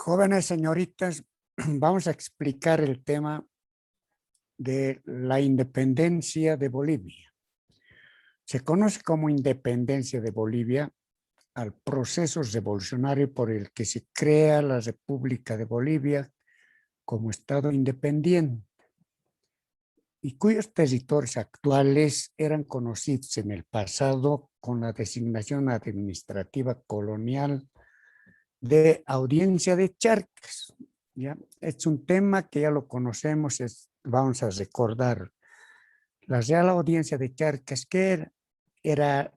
Jóvenes señoritas, vamos a explicar el tema de la independencia de Bolivia. Se conoce como independencia de Bolivia al proceso revolucionario por el que se crea la República de Bolivia como Estado independiente y cuyos territorios actuales eran conocidos en el pasado con la designación administrativa colonial de Audiencia de Charcas. ¿Ya? Es un tema que ya lo conocemos, vamos a recordar. La Real Audiencia de Charcas, que era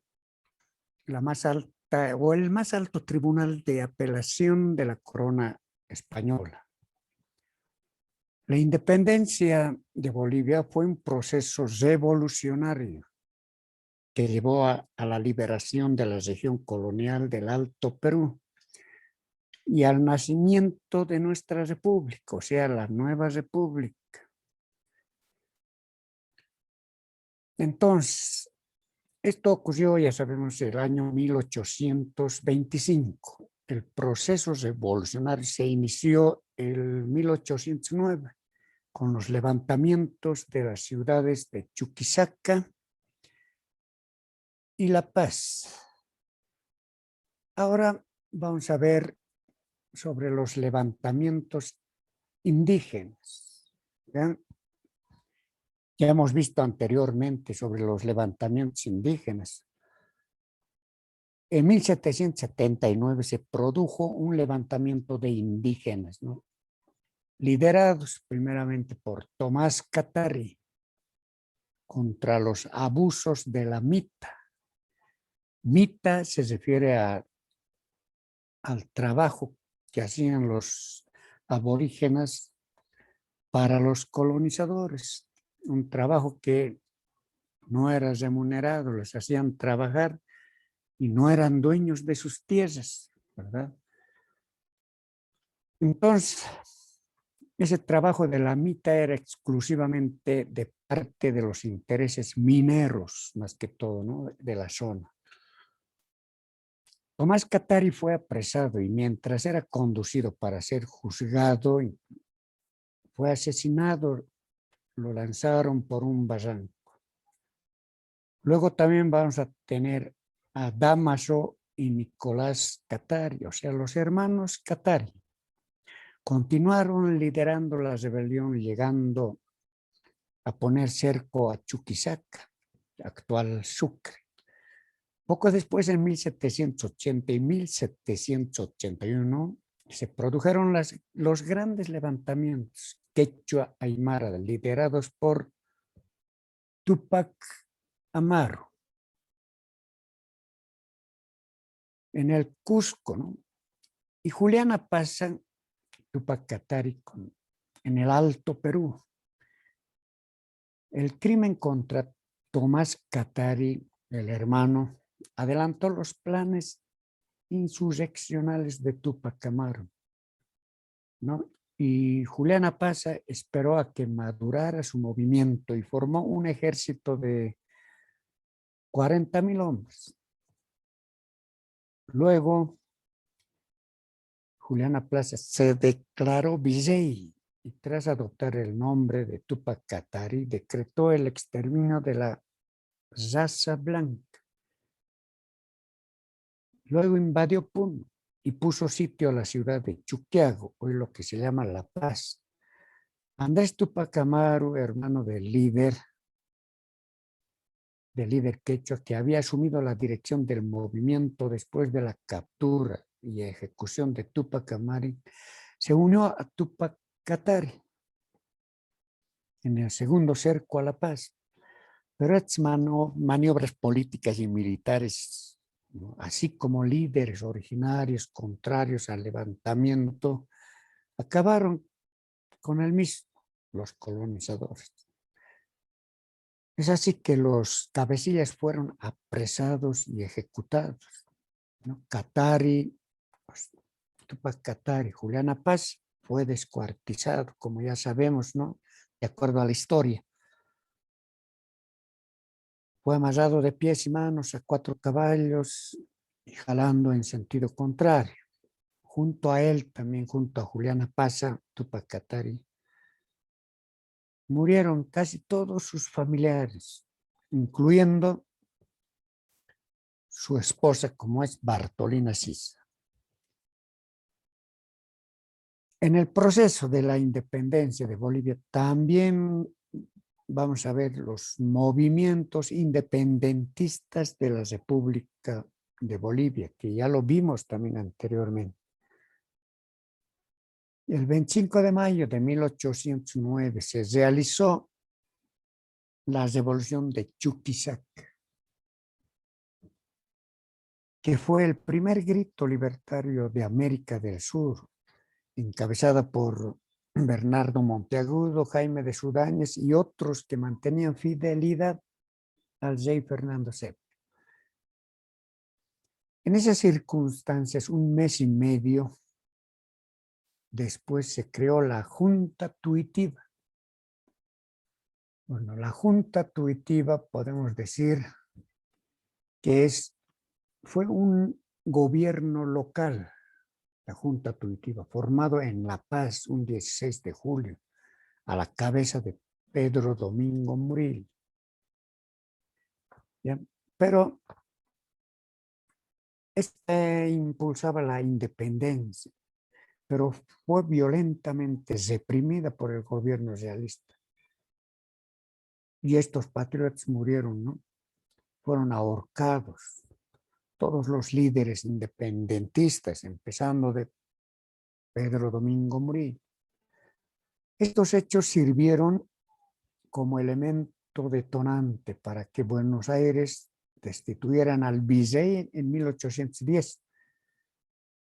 la más alta o el más alto tribunal de apelación de la corona española. La independencia de Bolivia fue un proceso revolucionario que llevó a la liberación de la región colonial del Alto Perú y al nacimiento de nuestra república, o sea, la nueva república. Entonces, esto ocurrió, ya sabemos, el año 1825. El proceso revolucionario se inició en 1809 con los levantamientos de las ciudades de Chuquisaca y La Paz. Ahora vamos a ver sobre los levantamientos indígenas. ¿Ya? Ya hemos visto anteriormente sobre los levantamientos indígenas. En 1779 se produjo un levantamiento de indígenas, ¿no? Liderados primeramente por Tomás Katari contra los abusos de la mita. Mita se refiere al trabajo que hacían los aborígenes para los colonizadores, un trabajo que no era remunerado, les hacían trabajar y no eran dueños de sus tierras, ¿verdad? Entonces, ese trabajo de la mita era exclusivamente de parte de los intereses mineros, más que todo, ¿no? De la zona. Tomás Katari fue apresado y mientras era conducido para ser juzgado, fue asesinado, lo lanzaron por un barranco. Luego también vamos a tener a Dámaso y Nicolás Katari, o sea, los hermanos Katari. Continuaron liderando la rebelión, llegando a poner cerco a Chuquisaca, actual Sucre. Poco después, en 1780 y 1781, se produjeron los grandes levantamientos quechua aymara, liderados por Túpac Amaru en el Cusco, ¿no? Y Juliana Pazán, Túpac Katari en el Alto Perú. El crimen contra Tomás Katari, el hermano, adelantó los planes insurreccionales de Túpac Amaru, ¿no? Y Juliana Pazán esperó a que madurara su movimiento y formó un ejército de 40,000 hombres. Luego, Juliana Plaza se declaró virrey y tras adoptar el nombre de Túpac Katari, decretó el exterminio de la raza blanca. Luego invadió Puno y puso sitio a la ciudad de Chuquiago, hoy lo que se llama La Paz. Andrés Túpac Amaru, hermano del líder quechua, que había asumido la dirección del movimiento después de la captura y ejecución de Túpac Amaru, se unió a Túpac Katari en el segundo cerco a La Paz. Pero estas maniobras políticas y militares, ¿no?, así como líderes originarios contrarios al levantamiento, acabaron con el mismo, los colonizadores. Es así que los cabecillas fueron apresados y ejecutados, ¿no? Katari, pues, Túpac Katari, Juliana Paz fue descuartizado, como ya sabemos, ¿no?, de acuerdo a la historia. Fue amarrado de pies y manos a 4 caballos y jalando en sentido contrario. junto a él, también junto a Juliana Paza, Túpac Katari, murieron casi todos sus familiares, incluyendo su esposa, como es Bartolina Sisa. En el proceso de la independencia de Bolivia también vamos a ver los movimientos independentistas de la República de Bolivia, que ya lo vimos también anteriormente. El 25 de mayo de 1809 se realizó la revolución de Chuquisaca, que fue el primer grito libertario de América del Sur, encabezada por Bernardo Monteagudo, Jaime de Sudáñez y otros que mantenían fidelidad al rey Fernando VII. En esas circunstancias, un mes y medio después se creó la Junta Tuitiva. Bueno, la Junta Tuitiva podemos decir que fue un gobierno local, la Junta Tuitiva, formado en La Paz un 16 de julio, a la cabeza de Pedro Domingo Murillo. ¿Ya? Pero impulsaba la independencia, pero fue violentamente reprimida por el gobierno realista. Y estos patriotas murieron, ¿no? Fueron ahorcados. Todos los líderes independentistas, empezando de Pedro Domingo Murillo. Estos hechos sirvieron como elemento detonante para que Buenos Aires destituyeran al virrey en 1810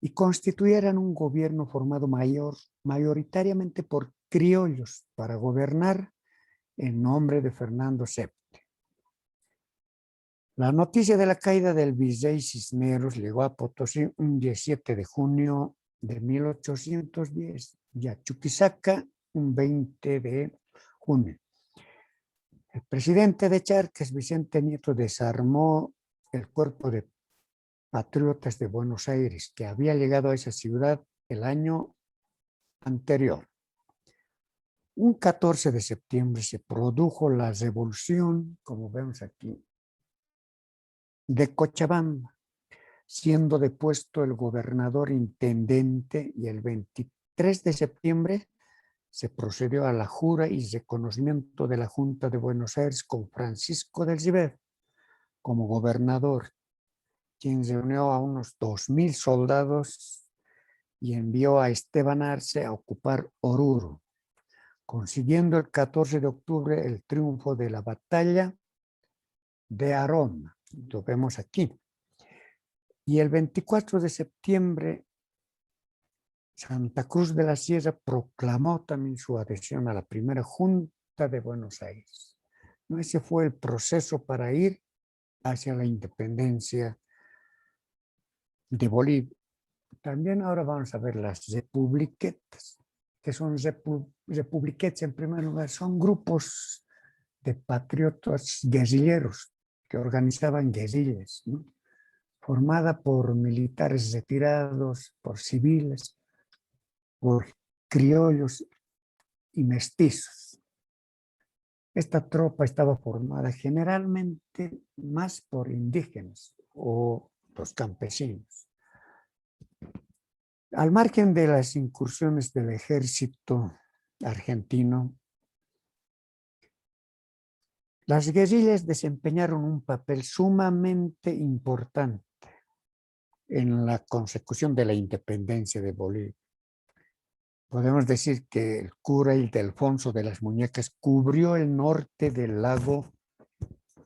y constituyeran un gobierno formado mayoritariamente por criollos para gobernar en nombre de Fernando VII. La noticia de la caída del virrey Cisneros llegó a Potosí un 17 de junio de 1810 y a Chuquisaca un 20 de junio. El presidente de Charcas, Vicente Nieto, desarmó el cuerpo de patriotas de Buenos Aires que había llegado a esa ciudad el año anterior. Un 14 de septiembre se produjo la revolución, como vemos aquí, de Cochabamba, siendo depuesto el gobernador intendente, y el 23 de septiembre se procedió a la jura y reconocimiento de la Junta de Buenos Aires con Francisco del River como gobernador, quien reunió a unos 2,000 soldados y envió a Esteban Arce a ocupar Oruro, consiguiendo el 14 de octubre el triunfo de la batalla de Aroma. Lo vemos aquí. Y el 24 de septiembre, Santa Cruz de la Sierra proclamó también su adhesión a la primera Junta de Buenos Aires. Ese fue el proceso para ir hacia la independencia de Bolivia. También ahora vamos a ver las republiquetas. Que son republiquetas en primer lugar? Son grupos de patriotas guerrilleros que organizaban guerrillas, ¿no? Formada por militares retirados, por civiles, por criollos y mestizos. Esta tropa estaba formada generalmente más por indígenas o los campesinos. Al margen de las incursiones del ejército argentino, las guerrillas desempeñaron un papel sumamente importante en la consecución de la independencia de Bolivia. Podemos decir que el cura Ildefonso de las Muñecas cubrió el norte del lago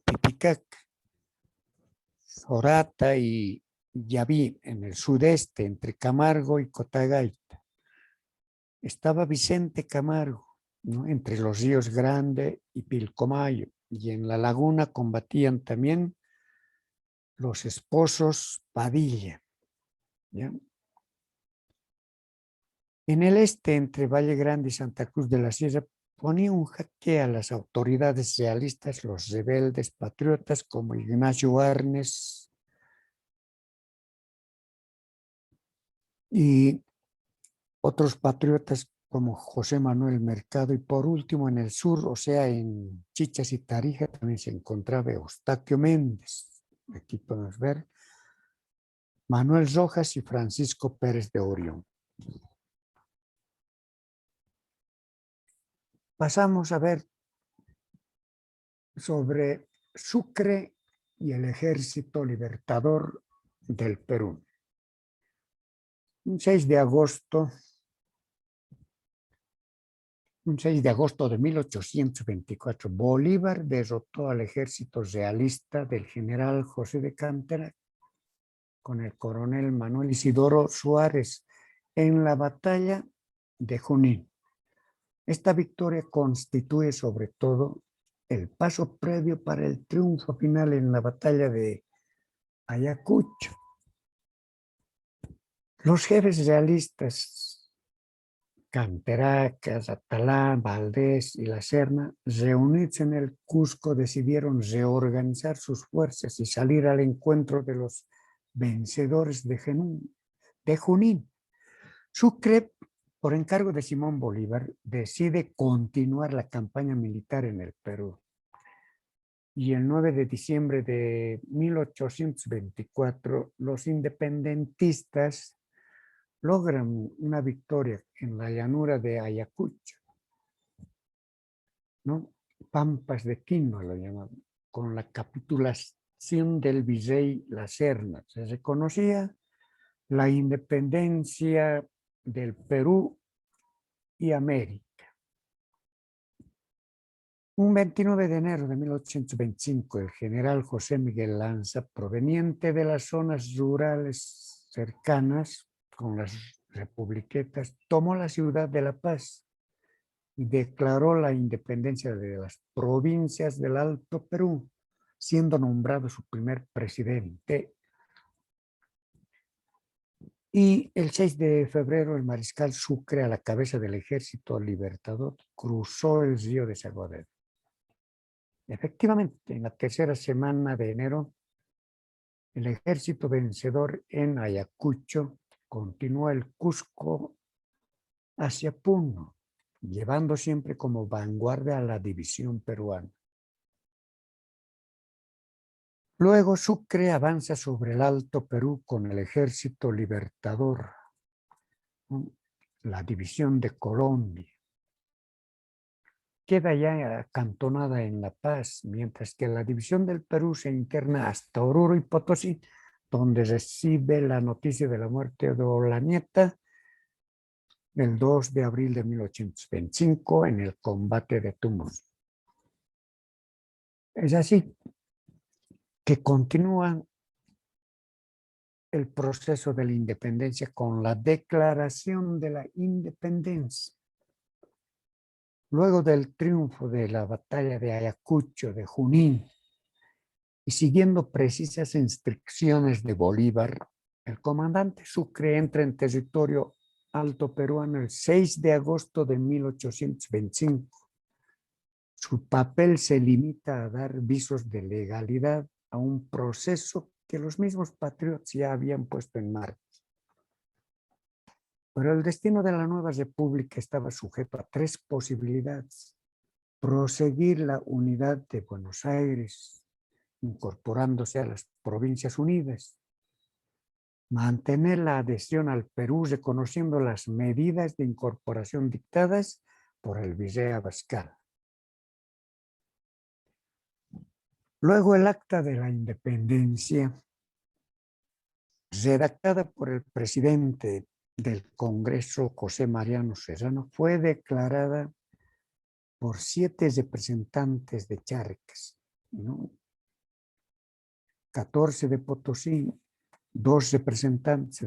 Titicaca, Sorata y Yaví, en el sudeste, entre Camargo y Cotagaita. Estaba Vicente Camargo, ¿no?, entre los ríos Grande y Pilcomayo, y en la laguna combatían también los esposos Padilla, ¿ya? En el este, entre Valle Grande y Santa Cruz de la Sierra, ponía un jaque a las autoridades realistas, los rebeldes patriotas como Ignacio Arnes, y otros patriotas como José Manuel Mercado, y por último en el sur, o sea, en Chichas y Tarija, también se encontraba Eustaquio Méndez. Aquí podemos ver Manuel Rojas y Francisco Pérez de Orión. Pasamos a ver sobre Sucre y el Ejército Libertador del Perú. Un 6 de agosto de 1824, Bolívar derrotó al ejército realista del general José de Cantera con el coronel Manuel Isidoro Suárez en la batalla de Junín. Esta victoria constituye sobre todo el paso previo para el triunfo final en la batalla de Ayacucho. Los jefes realistas, Canteracas, Atalán, Valdés y La Serna, reunidos en el Cusco, decidieron reorganizar sus fuerzas y salir al encuentro de los vencedores de Junín. Sucre, por encargo de Simón Bolívar, decide continuar la campaña militar en el Perú. Y el 9 de diciembre de 1824, los independentistas logran una victoria en la llanura de Ayacucho, ¿no? Pampas de Quino lo llamaban, con la capitulación del virrey La Serna. Se reconocía la independencia del Perú y América. Un 29 de enero de 1825, el general José Miguel Lanza, proveniente de las zonas rurales cercanas con las republiquetas, tomó la ciudad de La Paz y declaró la independencia de las provincias del Alto Perú, siendo nombrado su primer presidente. Y el 6 de febrero, el mariscal Sucre, a la cabeza del Ejército Libertador, cruzó el río de Desaguadero. Efectivamente, en la tercera semana de enero, el ejército vencedor en Ayacucho continuó el Cusco hacia Puno, llevando siempre como vanguardia a la división peruana. Luego Sucre avanza sobre el Alto Perú con el Ejército Libertador, la división de Colombia. Queda ya acantonada en La Paz, mientras que la división del Perú se interna hasta Oruro y Potosí, donde recibe la noticia de la muerte de Olañeta el 2 de abril de 1825 en el combate de Tumbes. Es así que continúa el proceso de la independencia con la declaración de la independencia. Luego del triunfo de la batalla de Ayacucho, de Junín, y siguiendo precisas instrucciones de Bolívar, el comandante Sucre entra en territorio alto peruano el 6 de agosto de 1825. Su papel se limita a dar visos de legalidad a un proceso que los mismos patriotas ya habían puesto en marcha. Pero el destino de la nueva república estaba sujeto a tres posibilidades: proseguir la unidad de Buenos Aires, incorporándose a las Provincias Unidas; mantener la adhesión al Perú reconociendo las medidas de incorporación dictadas por el virrey Abascal. Luego el acta de la independencia, redactada por el presidente del Congreso, José Mariano Serrano, fue declarada por 7 representantes de Charcas, ¿no? 14 de Potosí, 12 representantes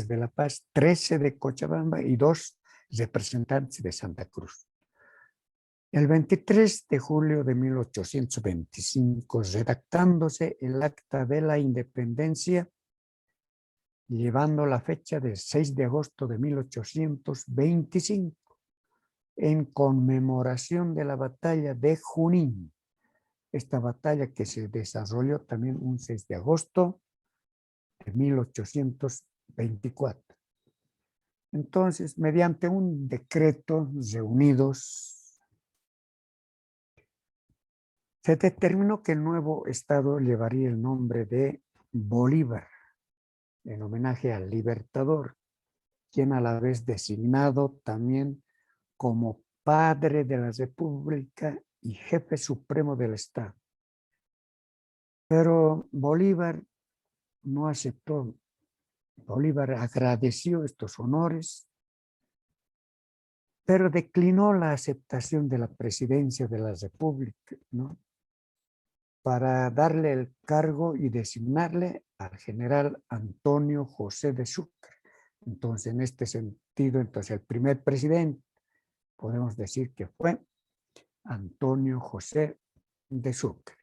de La Paz, 13 de Cochabamba y 2 representantes de Santa Cruz. El 23 de julio de 1825, redactándose el acta de la independencia, llevando la fecha del 6 de agosto de 1825, en conmemoración de la batalla de Junín. Esta batalla que se desarrolló también un 6 de agosto de 1825. 24. Entonces, mediante un decreto reunidos, se determinó que el nuevo estado llevaría el nombre de Bolívar, en homenaje al libertador, quien a la vez designado también como padre de la República y jefe supremo del Estado. Pero Bolívar no aceptó. Bolívar agradeció estos honores, pero declinó la aceptación de la presidencia de la República, ¿no?, para darle el cargo y designarle al general Antonio José de Sucre. Entonces, en este sentido, entonces el primer presidente, podemos decir que fue Antonio José de Sucre.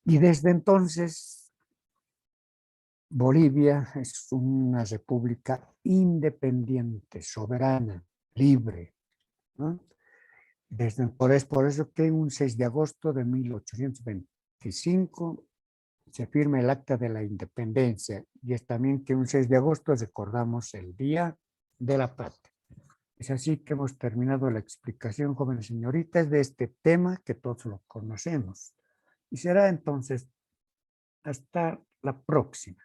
Y desde entonces, Bolivia es una república independiente, soberana, libre, ¿no? Por eso que un 6 de agosto de 1825 se firma el Acta de la Independencia, y es también que un 6 de agosto recordamos el Día de la Patria. Es así que hemos terminado la explicación, jóvenes señoritas, de este tema que todos lo conocemos. Y será entonces hasta la próxima.